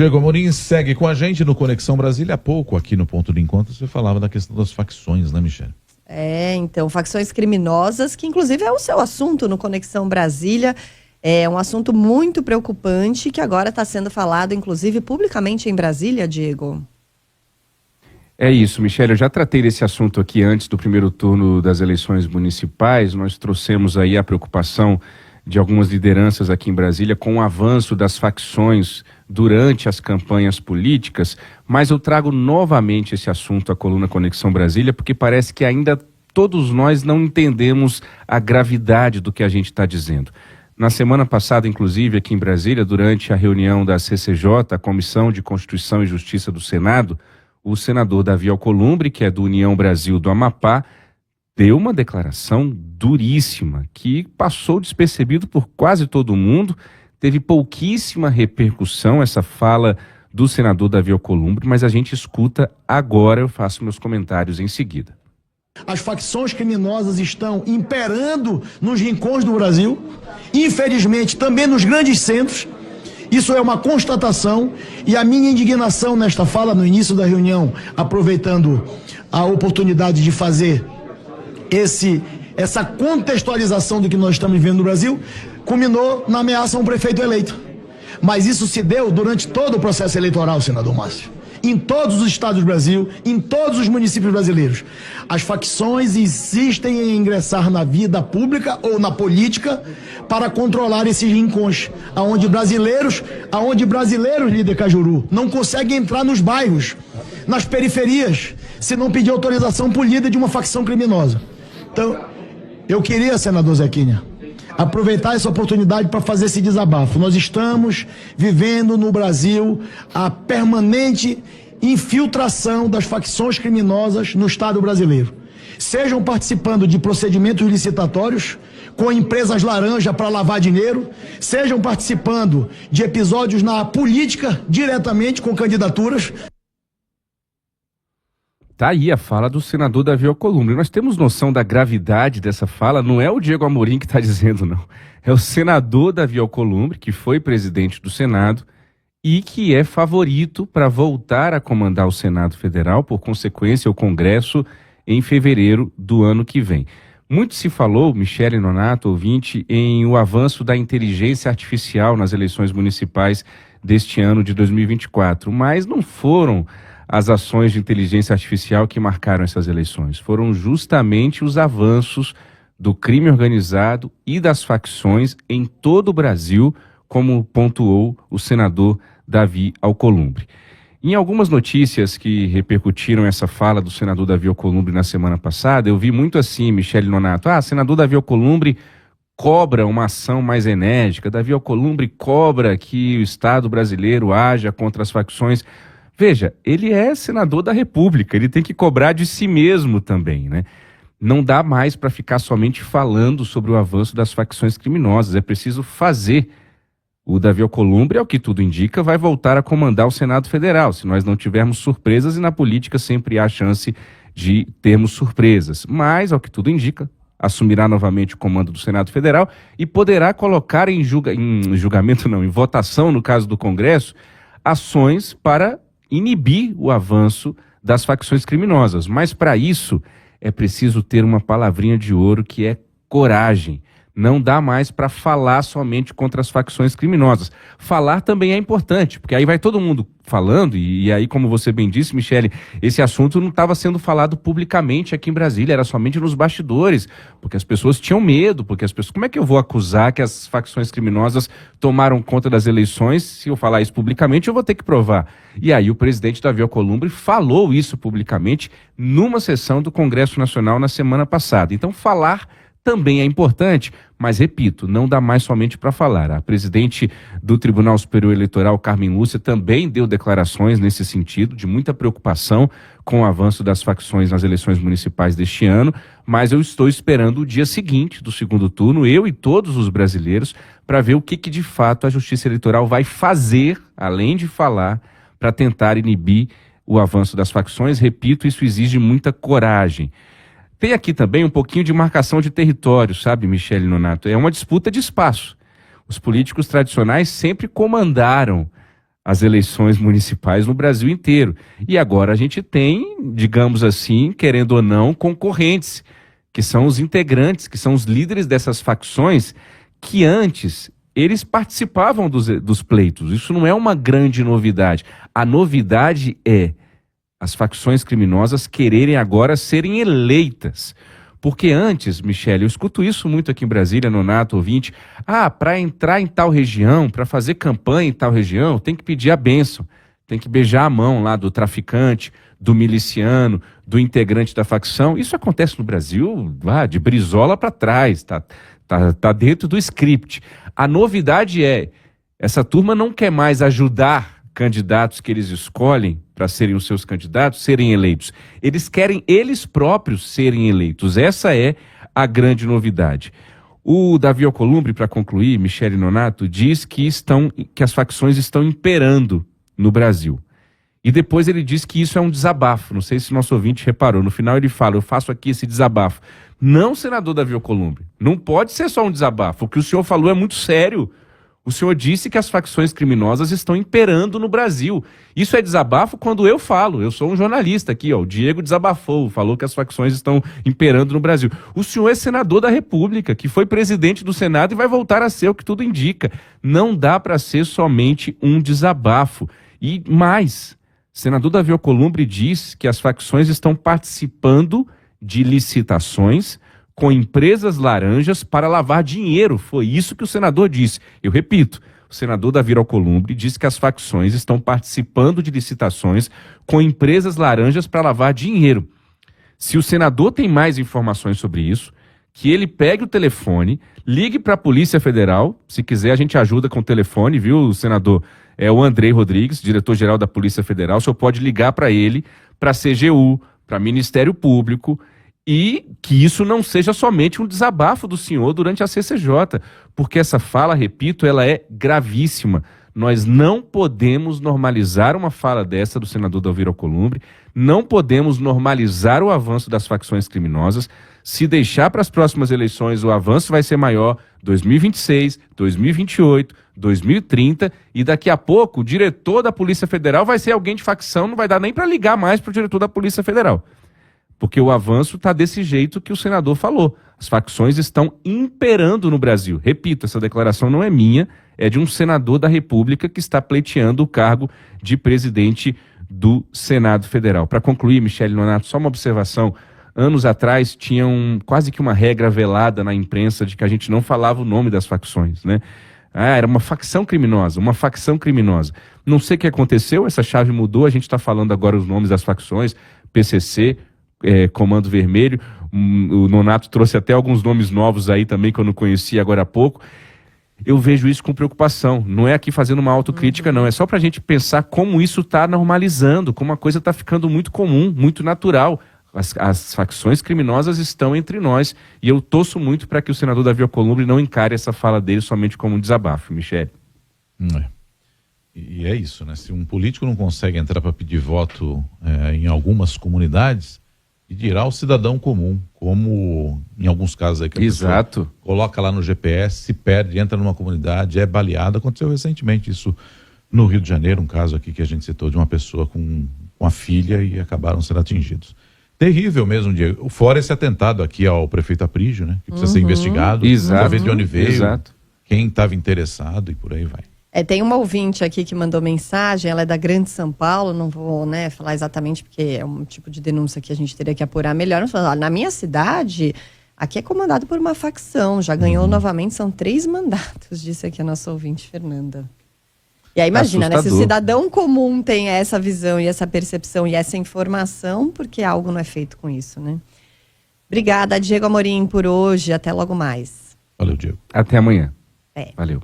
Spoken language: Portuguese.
Diego Amorim segue com a gente no Conexão Brasília. Há pouco, aqui no Ponto de Encontro, você falava da questão das facções, né, Michele? Então, facções criminosas, que inclusive é o seu assunto no Conexão Brasília. É um assunto muito preocupante que agora está sendo falado, inclusive, publicamente em Brasília, Diego. É isso, Michele, eu já tratei desse assunto aqui antes do primeiro turno das eleições municipais. Nós trouxemos aí a preocupação de algumas lideranças aqui em Brasília com o avanço das facções durante as campanhas políticas, mas eu trago novamente esse assunto à coluna Conexão Brasília, porque parece que ainda todos nós não entendemos a gravidade do que a gente está dizendo. Na semana passada, inclusive, aqui em Brasília, durante a reunião da CCJ, a Comissão de Constituição e Justiça do Senado, o senador Davi Alcolumbre, que é do União Brasil do Amapá, deu uma declaração duríssima, que passou despercebido por quase todo mundo, teve pouquíssima repercussão essa fala do senador Davi Alcolumbre, mas a gente escuta agora, eu faço meus comentários em seguida. As facções criminosas estão imperando nos rincões do Brasil, infelizmente também nos grandes centros. Isso é uma constatação, e a minha indignação nesta fala, no início da reunião, aproveitando a oportunidade de fazer essa contextualização do que nós estamos vivendo no Brasil, culminou na ameaça a um prefeito eleito. Mas isso se deu durante todo o processo eleitoral, senador Márcio. Em todos os estados do Brasil, em todos os municípios brasileiros. As facções insistem em ingressar na vida pública ou na política para controlar esses rincões, aonde brasileiros, líder Cajuru, não conseguem entrar nos bairros, nas periferias, se não pedir autorização por líder de uma facção criminosa. Então, eu queria, senador Zequinha, aproveitar essa oportunidade para fazer esse desabafo. Nós estamos vivendo no Brasil a permanente infiltração das facções criminosas no Estado brasileiro. Sejam participando de procedimentos licitatórios com empresas laranja para lavar dinheiro, sejam participando de episódios na política diretamente com candidaturas. Tá aí a fala do senador Davi Alcolumbre. Nós temos noção da gravidade dessa fala, não é o Diego Amorim que está dizendo, não. É o senador Davi Alcolumbre, que foi presidente do Senado e que é favorito para voltar a comandar o Senado Federal, por consequência, o Congresso, em fevereiro do ano que vem. Muito se falou, Michele Nonato, ouvinte, em o avanço da inteligência artificial nas eleições municipais deste ano de 2024, mas não foram as ações de inteligência artificial que marcaram essas eleições. Foram justamente os avanços do crime organizado e das facções em todo o Brasil, como pontuou o senador Davi Alcolumbre. Em algumas notícias que repercutiram essa fala do senador Davi Alcolumbre na semana passada, eu vi muito assim, Michele Nonato, senador Davi Alcolumbre cobra uma ação mais enérgica, Davi Alcolumbre cobra que o Estado brasileiro haja contra as facções. Veja, ele é senador da República, ele tem que cobrar de si mesmo também, né? Não dá mais para ficar somente falando sobre o avanço das facções criminosas, é preciso fazer. O Davi Alcolumbre, ao que tudo indica, vai voltar a comandar o Senado Federal, se nós não tivermos surpresas, e na política sempre há chance de termos surpresas. Mas, ao que tudo indica, assumirá novamente o comando do Senado Federal e poderá colocar em votação, no caso do Congresso, ações para inibir o avanço das facções criminosas. Mas para isso é preciso ter uma palavrinha de ouro, que é coragem. Não dá mais para falar somente contra as facções criminosas. Falar também é importante, porque aí vai todo mundo falando, e aí, como você bem disse, Michele, esse assunto não estava sendo falado publicamente aqui em Brasília, era somente nos bastidores, porque as pessoas tinham medo, como é que eu vou acusar que as facções criminosas tomaram conta das eleições? Se eu falar isso publicamente, eu vou ter que provar. E aí o presidente Davi Alcolumbre falou isso publicamente numa sessão do Congresso Nacional na semana passada. Então, falar também é importante, mas, repito, não dá mais somente para falar. A presidente do Tribunal Superior Eleitoral, Carmen Lúcia, também deu declarações nesse sentido, de muita preocupação com o avanço das facções nas eleições municipais deste ano, mas eu estou esperando o dia seguinte do segundo turno, eu e todos os brasileiros, para ver o que de fato a Justiça Eleitoral vai fazer, além de falar, para tentar inibir o avanço das facções. Repito, isso exige muita coragem. Tem aqui também um pouquinho de marcação de território, sabe, Michele Nonato? É uma disputa de espaço. Os políticos tradicionais sempre comandaram as eleições municipais no Brasil inteiro. E agora a gente tem, digamos assim, querendo ou não, concorrentes, que são os integrantes, que são os líderes dessas facções, que antes eles participavam dos pleitos. Isso não é uma grande novidade. A novidade é as facções criminosas quererem agora serem eleitas. Porque antes, Michele, eu escuto isso muito aqui em Brasília, Nonato, ouvinte, para entrar em tal região, para fazer campanha em tal região, tem que pedir a bênção, tem que beijar a mão lá do traficante, do miliciano, do integrante da facção. Isso acontece no Brasil, de Brizola para trás, tá dentro do script. A novidade é, essa turma não quer mais ajudar candidatos que eles escolhem para serem os seus candidatos, serem eleitos. Eles querem eles próprios serem eleitos. Essa é a grande novidade. O Davi Alcolumbre, para concluir, Michele Nonato, diz que as facções estão imperando no Brasil. E depois ele diz que isso é um desabafo. Não sei se o nosso ouvinte reparou. No final ele fala, eu faço aqui esse desabafo. Não, senador Davi Alcolumbre. Não pode ser só um desabafo. O que o senhor falou é muito sério. O senhor disse que as facções criminosas estão imperando no Brasil. Isso é desabafo quando eu falo. Eu sou um jornalista aqui, o Diego desabafou, falou que as facções estão imperando no Brasil. O senhor é senador da República, que foi presidente do Senado e vai voltar a ser, o que tudo indica. Não dá para ser somente um desabafo. E mais, senador Davi Alcolumbre diz que as facções estão participando de licitações com empresas laranjas para lavar dinheiro. Foi isso que o senador disse. Eu repito, o senador Davi Alcolumbre disse que as facções estão participando de licitações com empresas laranjas para lavar dinheiro. Se o senador tem mais informações sobre isso, que ele pegue o telefone, ligue para a Polícia Federal, se quiser a gente ajuda com o telefone, viu, senador? É o Andrei Rodrigues, diretor-geral da Polícia Federal, o senhor pode ligar para ele, para a CGU, para o Ministério Público, e que isso não seja somente um desabafo do senhor durante a CCJ, porque essa fala, repito, ela é gravíssima. Nós não podemos normalizar uma fala dessa do senador Davi Alcolumbre, não podemos normalizar o avanço das facções criminosas. Se deixar para as próximas eleições, o avanço vai ser maior, 2026, 2028, 2030, e daqui a pouco o diretor da Polícia Federal vai ser alguém de facção, não vai dar nem para ligar mais para o diretor da Polícia Federal. Porque o avanço está desse jeito que o senador falou. As facções estão imperando no Brasil. Repito, essa declaração não é minha, é de um senador da República que está pleiteando o cargo de presidente do Senado Federal. Para concluir, Michele Nonato, só uma observação. Anos atrás tinha quase que uma regra velada na imprensa de que a gente não falava o nome das facções, né? Era uma facção criminosa, uma facção criminosa. Não sei o que aconteceu, essa chave mudou, a gente está falando agora os nomes das facções, PCC, Comando Vermelho, o Nonato trouxe até alguns nomes novos aí também que eu não conhecia agora há pouco. Eu vejo isso com preocupação, não é aqui fazendo uma autocrítica não, é só para a gente pensar como isso está normalizando, como a coisa está ficando muito comum, muito natural. As facções criminosas estão entre nós e eu torço muito para que o senador Davi Alcolumbre não encare essa fala dele somente como um desabafo, Michele. E é isso, né? Se um político não consegue entrar para pedir voto em algumas comunidades, e dirá o cidadão comum, como em alguns casos aí que a pessoa coloca lá no GPS, se perde, entra numa comunidade, é baleada. Aconteceu recentemente isso no Rio de Janeiro, um caso aqui que a gente citou de uma pessoa com a filha e acabaram sendo atingidos. Terrível mesmo, Diego. Fora esse atentado aqui ao prefeito Aprígio, né? Que precisa ser investigado, para ver de onde veio, quem estava interessado e por aí vai. Tem uma ouvinte aqui que mandou mensagem, ela é da Grande São Paulo, não vou falar exatamente porque é um tipo de denúncia que a gente teria que apurar melhor. Mas falando, na minha cidade, aqui é comandado por uma facção, já ganhou novamente, são 3 mandatos, disse aqui a nossa ouvinte Fernanda. E aí imagina, né, se o cidadão comum tem essa visão e essa percepção e essa informação, porque algo não é feito com isso, né? Obrigada, Diego Amorim, por hoje, até logo mais. Valeu, Diego. Até amanhã. Valeu.